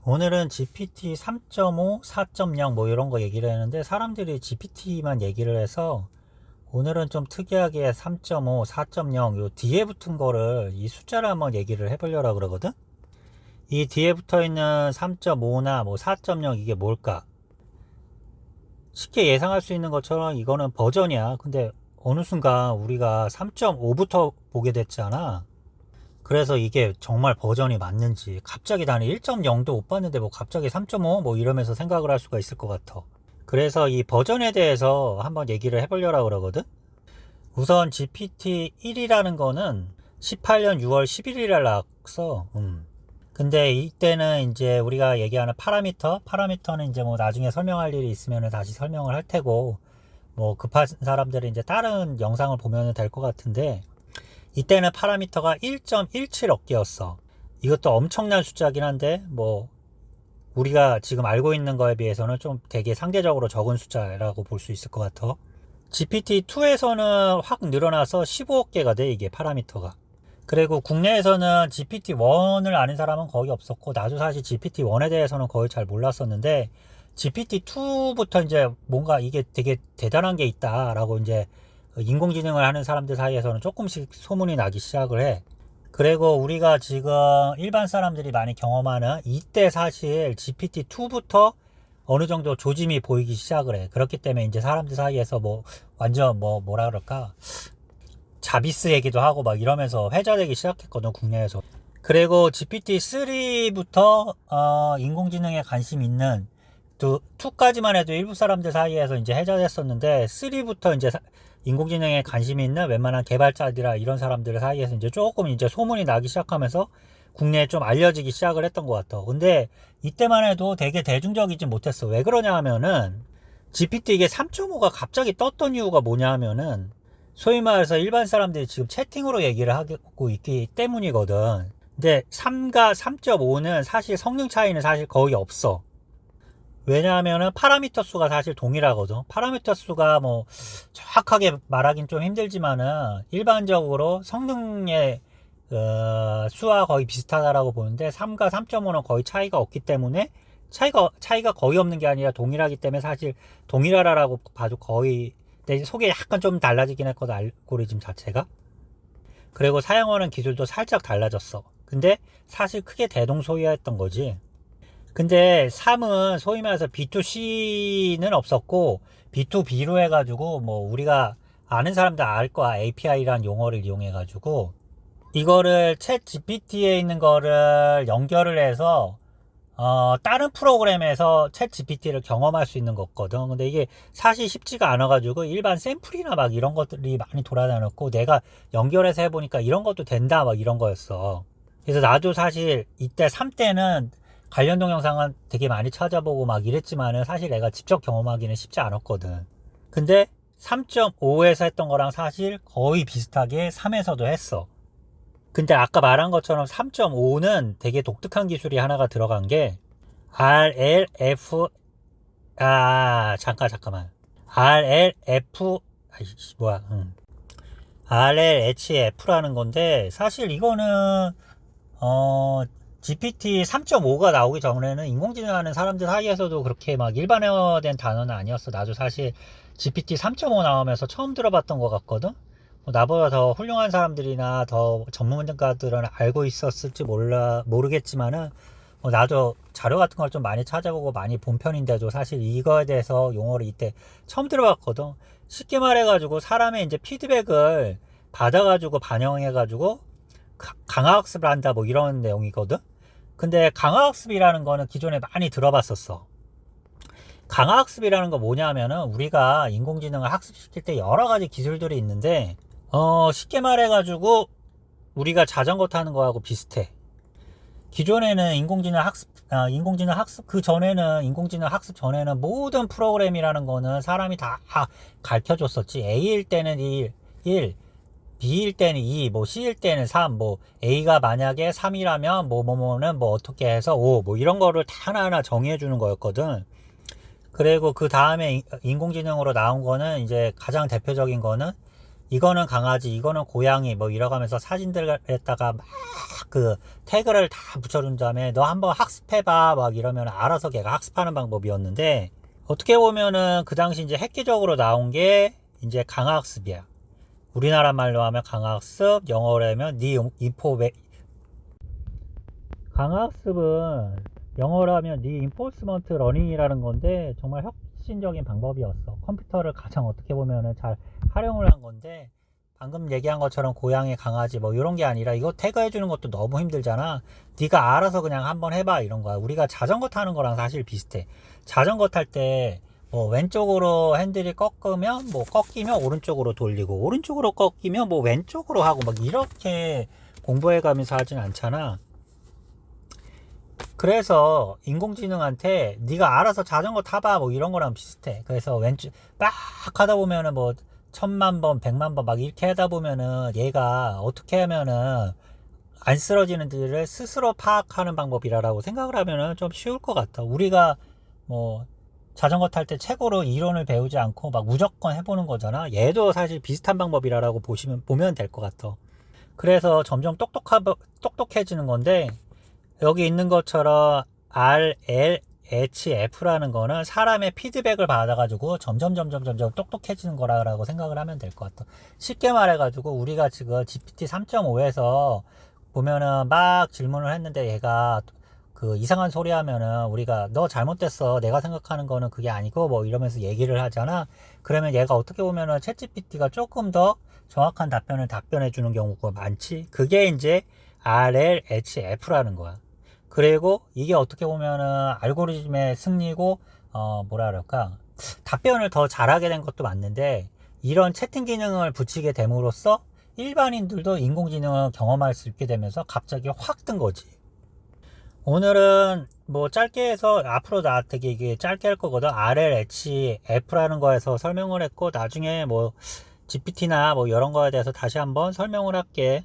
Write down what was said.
오늘은 GPT 3.5, 4.0 뭐 이런 거 얘기를 했는데 사람들이 GPT만 얘기를 해서 오늘은 좀 특이하게 3.5, 4.0 요 뒤에 붙은 거를 이 숫자를 한번 얘기를 해보려고 그러거든. 이 뒤에 붙어 있는 3.5나 뭐 4.0 이게 뭘까? 쉽게 예상할 수 있는 것처럼 이거는 버전이야. 근데 어느 순간 우리가 3.5부터 보게 됐잖아. 그래서 이게 정말 버전이 맞는지 갑자기 나는 1.0도 못 봤는데 뭐 갑자기 3.5 뭐 이러면서 생각을 할 수가 있을 것 같아. 그래서 이 버전에 대해서 한번 얘기를 해보려고 그러거든. 우선 GPT-1이라는 거는 18년 6월 11일에 나왔어. 근데 이때는 이제 우리가 얘기하는 파라미터는 이제 뭐 나중에 설명할 일이 있으면 다시 설명을 할 테고, 뭐 급한 사람들은 이제 다른 영상을 보면 될 것 같은데, 이때는 파라미터가 1.17억 개였어. 이것도 엄청난 숫자긴 한데 뭐 우리가 지금 알고 있는 거에 비해서는 좀 되게 상대적으로 적은 숫자라고 볼 수 있을 것 같아. GPT-2에서는 확 늘어나서 15억 개가 돼, 이게 파라미터가. 그리고 국내에서는 GPT-1을 아는 사람은 거의 없었고, 나도 사실 GPT-1에 대해서는 거의 잘 몰랐었는데, GPT-2부터 이제 뭔가 이게 되게 대단한 게 있다라고 이제 인공지능을 하는 사람들 사이에서는 조금씩 소문이 나기 시작을 해. 그리고 우리가 지금 일반 사람들이 많이 경험하는 이때 사실 GPT-2부터 어느 정도 조짐이 보이기 시작을 해. 그렇기 때문에 이제 사람들 사이에서 뭐 완전 뭐 뭐라 그럴까 자비스 얘기도 하고 막 이러면서 회자되기 시작했거든, 국내에서. 그리고 GPT-3부터 인공지능에 관심 있는 2까지만 해도 일부 사람들 사이에서 이제 회자됐었는데 3부터 이제 인공지능에 관심이 있는 웬만한 개발자들이나 이런 사람들 사이에서 이제 조금 이제 소문이 나기 시작하면서 국내에 좀 알려지기 시작을 했던 것 같아. 근데 이때만 해도 되게 대중적이지 못했어. 왜 그러냐 하면은 GPT 이게 3.5가 갑자기 떴던 이유가 뭐냐 하면은 소위 말해서 일반 사람들이 지금 채팅으로 얘기를 하고 있기 때문이거든. 근데 3과 3.5는 사실 성능 차이는 사실 거의 없어. 왜냐하면은 파라미터 수가 사실 동일하거든. 파라미터 수가 뭐 정확하게 말하긴 좀 힘들지만은 일반적으로 성능의 수와 거의 비슷하다라고 보는데 3과 3.5는 거의 차이가 없기 때문에 차이가 거의 없는 게 아니라 동일하기 때문에 사실 동일하라고 봐도 거의 내 속에 약간 좀 달라지긴 했거든, 알고리즘 자체가. 그리고 사용하는 기술도 살짝 달라졌어. 근데 사실 크게 대동소이했던 거지. 근데 3은 소위 말해서 B2C는 없었고 B2B로 해가지고 뭐 우리가 아는 사람들 알 거야. API라는 용어를 이용해가지고 이거를 챗 GPT에 있는 거를 연결을 해서 다른 프로그램에서 챗 GPT를 경험할 수 있는 거거든. 근데 이게 사실 쉽지가 않아가지고 일반 샘플이나 막 이런 것들이 많이 돌아다녔고 내가 연결해서 해보니까 이런 것도 된다 막 이런 거였어. 그래서 나도 사실 이때 3 때는 관련 동영상은 되게 많이 찾아보고 막 이랬지만은 사실 내가 직접 경험하기는 쉽지 않았거든. 근데 3.5에서 했던 거랑 사실 거의 비슷하게 3에서도 했어. 근데 아까 말한 것처럼 3.5는 되게 독특한 기술이 하나가 들어간 게 RLF 잠깐만 RLF 뭐야 RLHF라는 건데 사실 이거는 어 GPT 3.5가 나오기 전에는 인공지능 하는 사람들 사이에서도 그렇게 막 일반화된 단어는 아니었어. 나도 사실 GPT 3.5 나오면서 처음 들어봤던 것 같거든. 뭐 나보다 더 훌륭한 사람들이나 더 전문가들은 알고 있었을지 모르겠지만은 뭐 나도 자료 같은 걸 좀 많이 찾아보고 많이 본 편인데도 사실 이거에 대해서 용어를 이때 처음 들어봤거든. 쉽게 말해가지고 사람의 이제 피드백을 받아가지고 반영해가지고 강화학습을 한다 뭐 이런 내용이거든. 근데 강화학습이라는 거는 기존에 많이 들어봤었어. 강화학습이라는 거 뭐냐면은 우리가 인공지능을 학습시킬 때 여러 가지 기술들이 있는데 쉽게 말해가지고 우리가 자전거 타는 거하고 비슷해. 기존에는 인공지능 학습 그 전에는 인공지능 학습 전에는 모든 프로그램이라는 거는 사람이 다 가르쳐 줬었지. A일 때는 1, B일 때는 2, 뭐 C일 때는 3, 뭐 A가 만약에 3이라면 뭐뭐뭐는 뭐 어떻게 해서 5, 뭐 이런 거를 다 하나하나 정의해 주는 거였거든. 그리고 그 다음에 인공지능으로 나온 거는 이제 가장 대표적인 거는 이거는 강아지, 이거는 고양이 뭐 이러가면서 사진들에다가 막 그 태그를 다 붙여준 다음에 너 한번 학습해봐 막 이러면 알아서 걔가 학습하는 방법이었는데, 어떻게 보면은 그 당시 이제 획기적으로 나온 게 이제 강학습이야. 우리나라 말로 하면 강학습, 영어로 하면 강학습은 영어로 하면 reinforcement learning이라는 건데 정말 혁신적인 방법이었어. 컴퓨터를 가장 어떻게 보면은 잘 활용을 한 건데, 방금 얘기한 것처럼 고양이, 강아지 뭐 이런 게 아니라 이거 태그해 주는 것도 너무 힘들잖아. 네가 알아서 그냥 한번 해봐 이런 거야. 우리가 자전거 타는 거랑 사실 비슷해. 자전거 탈 때 뭐 왼쪽으로 핸들이 꺾으면 뭐 꺾이면 오른쪽으로 돌리고, 오른쪽으로 꺾이면 뭐 왼쪽으로 하고 막 이렇게 공부해 가면서 하진 않잖아. 그래서 인공지능한테 네가 알아서 자전거 타봐 뭐 이런 거랑 비슷해. 그래서 왼쪽 빡 하다 보면은 뭐 1000만 번 100만 번 막 이렇게 하다 보면은 얘가 어떻게 하면은 안 쓰러지는 들을 스스로 파악하는 방법이라고 생각을 하면은 좀 쉬울 것 같아. 우리가 뭐 자전거 탈 때 책으로 이론을 배우지 않고 막 무조건 해보는 거잖아. 얘도 사실 비슷한 방법이라고 보면 될 것 같아. 그래서 점점 똑똑해지는 건데, 여기 있는 것처럼 RLHF라는 거는 사람의 피드백을 받아가지고 점점 똑똑해지는 거라고 생각을 하면 될 것 같아. 쉽게 말해가지고 우리가 지금 GPT 3.5에서 보면은 막 질문을 했는데 얘가 그 이상한 소리 하면은 우리가 너 잘못됐어, 내가 생각하는 거는 그게 아니고 뭐 이러면서 얘기를 하잖아. 그러면 얘가 어떻게 보면은 챗GPT가 조금 더 정확한 답변을 답변해 주는 경우가 많지. 그게 이제 RLHF라는 거야. 그리고 이게 어떻게 보면은 알고리즘의 승리고, 뭐라 그럴까, 답변을 더 잘하게 된 것도 맞는데, 이런 채팅 기능을 붙이게 됨으로써 일반인들도 인공지능을 경험할 수 있게 되면서 갑자기 확 뜬 거지. 오늘은 뭐 짧게 해서 앞으로 나한테 이게 짧게 할 거거든. RLHF라는 거에서 설명을 했고, 나중에 뭐 GPT나 뭐 이런 거에 대해서 다시 한번 설명을 할게.